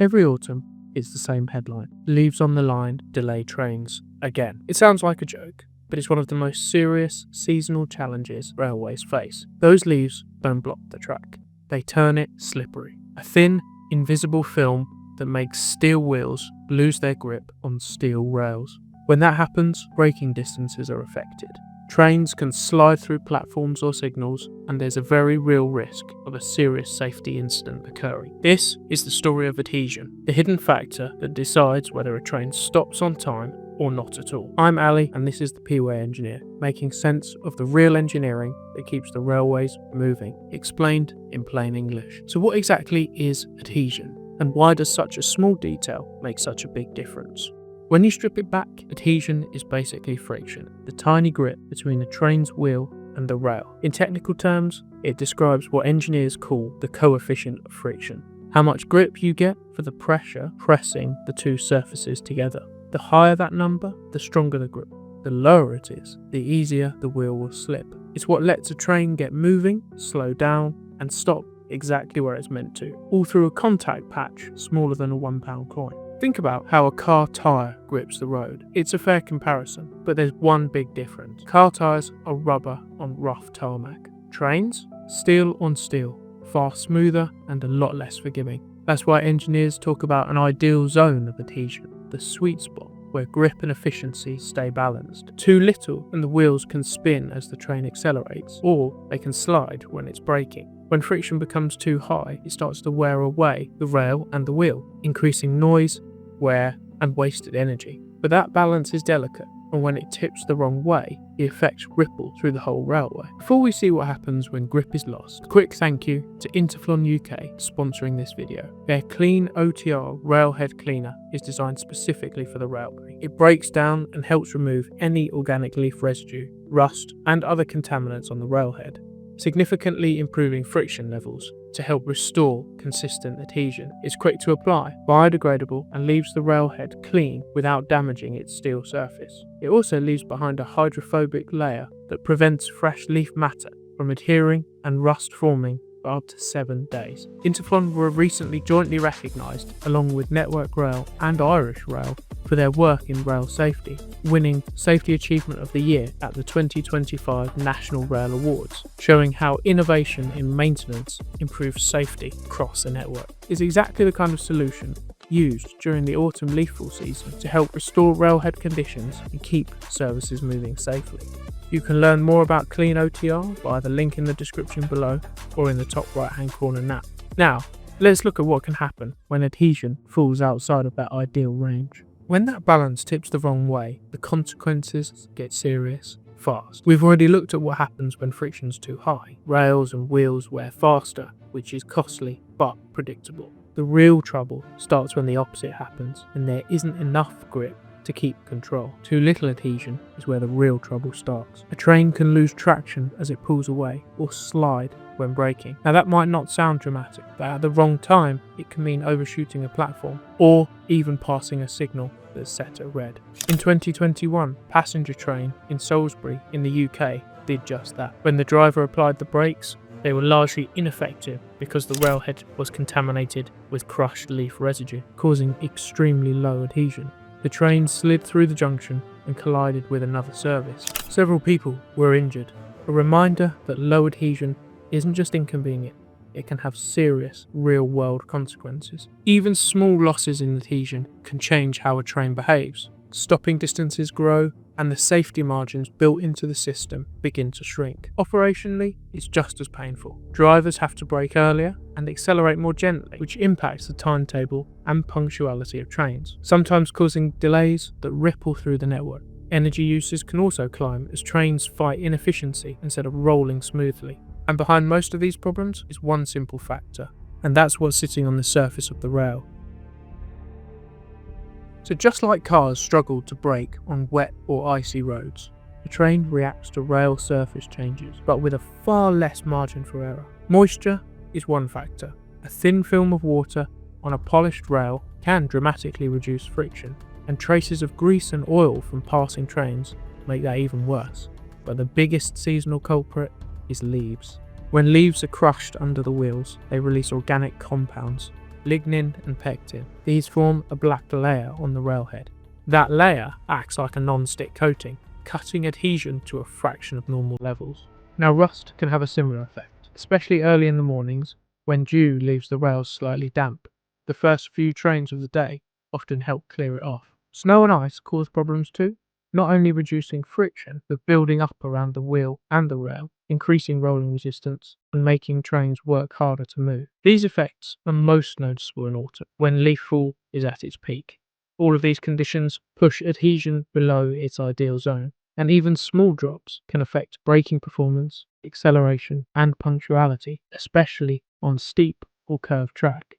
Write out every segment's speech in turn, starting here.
Every autumn, it's the same headline. Leaves on the line, delay trains again. It sounds like a joke, but it's one of the most serious seasonal challenges railways face. Those leaves don't block the track. They turn it slippery. A thin, invisible film that makes steel wheels lose their grip on steel rails. When that happens, braking distances are affected. Trains can slide through platforms or signals, and there's a very real risk of a serious safety incident occurring. This is the story of adhesion, the hidden factor that decides whether a train stops on time or not at all. I'm Ali, and this is the PWay engineer, making sense of the real engineering that keeps the railways moving, explained in plain English. So what exactly is adhesion, and why does such a small detail make such a big difference? When you strip it back, adhesion is basically friction, the tiny grip between the train's wheel and the rail. In technical terms, it describes what engineers call the coefficient of friction, how much grip you get for the pressure pressing the two surfaces together. The higher that number, the stronger the grip. The lower it is, the easier the wheel will slip. It's what lets a train get moving, slow down, and stop exactly where it's meant to, all through a contact patch smaller than a £1 coin. Think about how a car tyre grips the road. It's a fair comparison, but there's one big difference. Car tyres are rubber on rough tarmac. Trains? Steel on steel, far smoother and a lot less forgiving. That's why engineers talk about an ideal zone of adhesion, the sweet spot, where grip and efficiency stay balanced. Too little and the wheels can spin as the train accelerates, or they can slide when it's braking. When friction becomes too high, it starts to wear away the rail and the wheel, increasing noise, wear, and wasted energy. But that balance is delicate, and when it tips the wrong way, the effects ripple through the whole railway. Before we see what happens when grip is lost, a quick thank you to Interflon UK sponsoring this video. Their Clean OTR Railhead Cleaner is designed specifically for the railway. It breaks down and helps remove any organic leaf residue, rust, and other contaminants on the railhead, significantly improving friction levels to help restore consistent adhesion. It's quick to apply, biodegradable, and leaves the railhead clean without damaging its steel surface. It also leaves behind a hydrophobic layer that prevents fresh leaf matter from adhering and rust forming for up to 7 days. Interflon were recently jointly recognised, along with Network Rail and Irish Rail, for their work in rail safety, winning Safety Achievement of the Year at the 2025 National Rail Awards, showing how innovation in maintenance improves safety across the network. It's exactly the kind of solution used during the autumn leaffall season to help restore railhead conditions and keep services moving safely. You can learn more about Clean OTR via the link in the description below or in the top right hand corner now. Now, let's look at what can happen when adhesion falls outside of that ideal range. When that balance tips the wrong way, the consequences get serious fast. We've already looked at what happens when friction's too high. Rails and wheels wear faster, which is costly but predictable. The real trouble starts when the opposite happens and there isn't enough grip to keep control. Too little adhesion is where the real trouble starts. A train can lose traction as it pulls away or slide when braking. Now that might not sound dramatic, but at the wrong time it can mean overshooting a platform or even passing a signal that's set at red. In 2021, a passenger train in Salisbury in the UK did just that. When the driver applied the brakes, they were largely ineffective because the railhead was contaminated with crushed leaf residue, causing extremely low adhesion. The train slid through the junction and collided with another service. Several people were injured. A reminder that low adhesion isn't just inconvenient, it can have serious, real-world consequences. Even small losses in adhesion can change how a train behaves. Stopping distances grow, and the safety margins built into the system begin to shrink. Operationally, it's just as painful. Drivers have to brake earlier and accelerate more gently, which impacts the timetable and punctuality of trains, sometimes causing delays that ripple through the network. Energy uses can also climb as trains fight inefficiency instead of rolling smoothly. And behind most of these problems is one simple factor, and that's what's sitting on the surface of the rail. So just like cars struggle to brake on wet or icy roads, the train reacts to rail surface changes, but with a far less margin for error. Moisture is one factor. A thin film of water on a polished rail can dramatically reduce friction, and traces of grease and oil from passing trains make that even worse. But the biggest seasonal culprit is leaves. When leaves are crushed under the wheels, they release organic compounds, lignin and pectin. These form a black layer on the railhead. That layer acts like a non-stick coating, cutting adhesion to a fraction of normal levels. Now rust can have a similar effect, especially early in the mornings when dew leaves the rails slightly damp. The first few trains of the day often help clear it off. Snow and ice cause problems too, not only reducing friction, but building up around the wheel and the rail, increasing rolling resistance and making trains work harder to move. These effects are most noticeable in autumn, when leaf fall is at its peak. All of these conditions push adhesion below its ideal zone, and even small drops can affect braking performance, acceleration, and punctuality, especially on steep or curved track.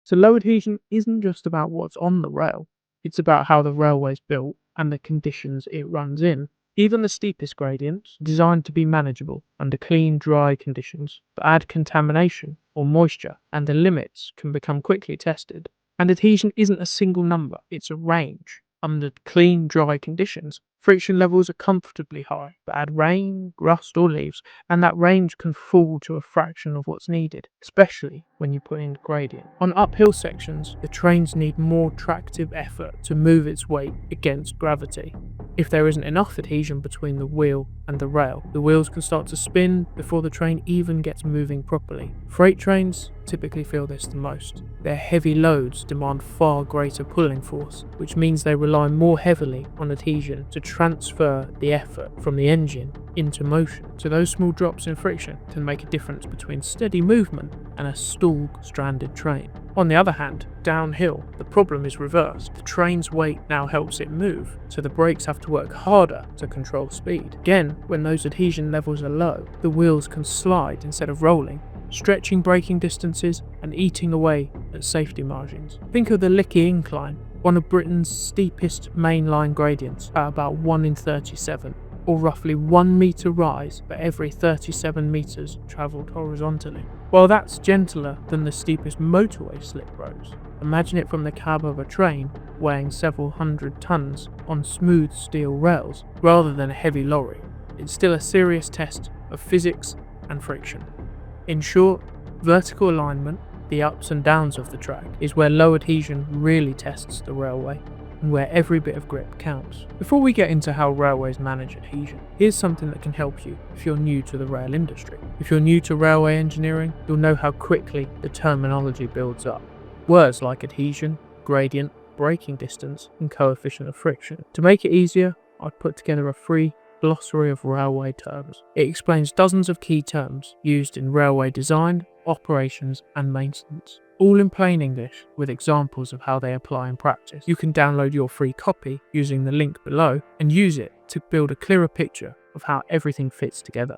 So low adhesion isn't just about what's on the rail, it's about how the railway is built and the conditions it runs in. Even the steepest gradients, designed to be manageable under clean, dry conditions, but add contamination or moisture, and the limits can become quickly tested. And adhesion isn't a single number, it's a range. Under clean, dry conditions, friction levels are comfortably high, but add rain, rust or leaves, and that range can fall to a fraction of what's needed, especially when you put in gradient. On uphill sections, the trains need more tractive effort to move its weight against gravity. If there isn't enough adhesion between the wheel and the rail, the wheels can start to spin before the train even gets moving properly. Freight trains typically feel this the most. Their heavy loads demand far greater pulling force, which means they rely more heavily on adhesion to transfer the effort from the engine into motion. So those small drops in friction can make a difference between steady movement and a stalled, stranded train. On the other hand, downhill, the problem is reversed. The train's weight now helps it move, so the brakes have to work harder to control speed. Again, when those adhesion levels are low, the wheels can slide instead of rolling, stretching braking distances and eating away at safety margins. Think of the Lickey Incline, one of Britain's steepest mainline gradients at about 1 in 37, or roughly 1 metre rise for every 37 metres travelled horizontally. While that's gentler than the steepest motorway slip roads, imagine it from the cab of a train weighing several hundred tonnes on smooth steel rails rather than a heavy lorry. It's still a serious test of physics and friction. In short, vertical alignment, the ups and downs of the track, is where low adhesion really tests the railway, and where every bit of grip counts. Before we get into how railways manage adhesion, here's something that can help you if you're new to the rail industry. If you're new to railway engineering, you'll know how quickly the terminology builds up. Words like adhesion, gradient, braking distance, and coefficient of friction. To make it easier, I've put together a free glossary of railway terms. It explains dozens of key terms used in railway design, operations, and maintenance, all in plain English with examples of how they apply in practice. You can download your free copy using the link below and use it to build a clearer picture of how everything fits together.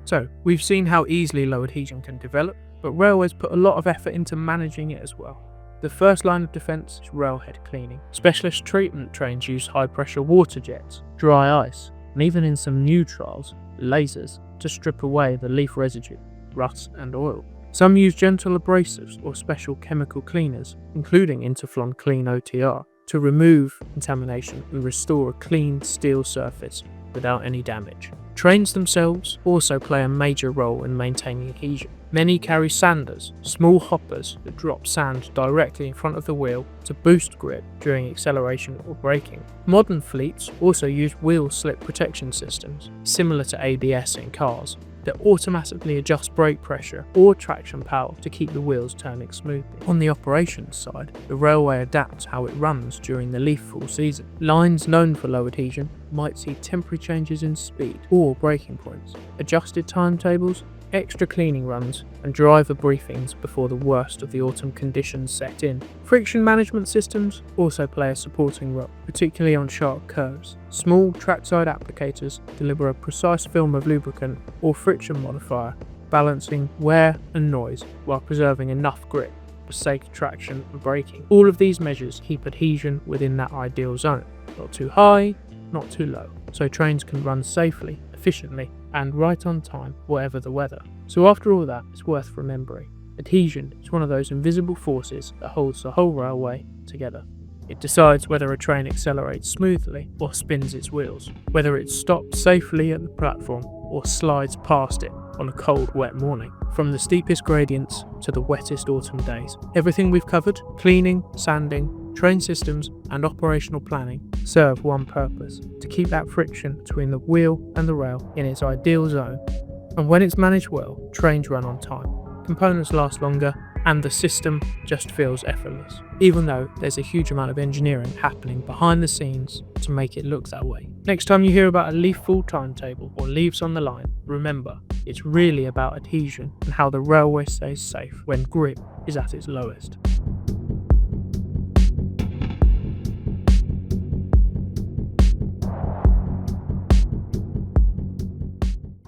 So, we've seen how easily low adhesion can develop, but railways put a lot of effort into managing it as well. The first line of defence is railhead cleaning. Specialist treatment trains use high-pressure water jets, dry ice, and even in some new trials, lasers, to strip away the leaf residue, rust and oil. Some use gentle abrasives or special chemical cleaners, including Interflon Clean OTR, to remove contamination and restore a clean steel surface without any damage. Trains themselves also play a major role in maintaining adhesion. Many carry sanders, small hoppers that drop sand directly in front of the wheel to boost grip during acceleration or braking. Modern fleets also use wheel slip protection systems, similar to ABS in cars, that automatically adjust brake pressure or traction power to keep the wheels turning smoothly. On the operations side, the railway adapts how it runs during the leaf fall season. Lines known for low adhesion might see temporary changes in speed or braking points, adjusted timetables, extra cleaning runs, and driver briefings before the worst of the autumn conditions set in. Friction management systems also play a supporting role, particularly on sharp curves. Small trackside applicators deliver a precise film of lubricant or friction modifier, balancing wear and noise while preserving enough grip for safe traction and braking. All of these measures keep adhesion within that ideal zone, not too high, not too low, so trains can run safely, efficiently, and right on time, whatever the weather. So after all that, it's worth remembering. Adhesion is one of those invisible forces that holds the whole railway together. It decides whether a train accelerates smoothly or spins its wheels, whether it stops safely at the platform or slides past it on a cold, wet morning. From the steepest gradients to the wettest autumn days, everything we've covered, cleaning, sanding, train systems and operational planning, serve one purpose: to keep that friction between the wheel and the rail in its ideal zone. And when it's managed well, trains run on time, components last longer, and the system just feels effortless, even though there's a huge amount of engineering happening behind the scenes to make it look that way. Next time you hear about a leaf full timetable or leaves on the line, remember, it's really about adhesion and how the railway stays safe when grip is at its lowest.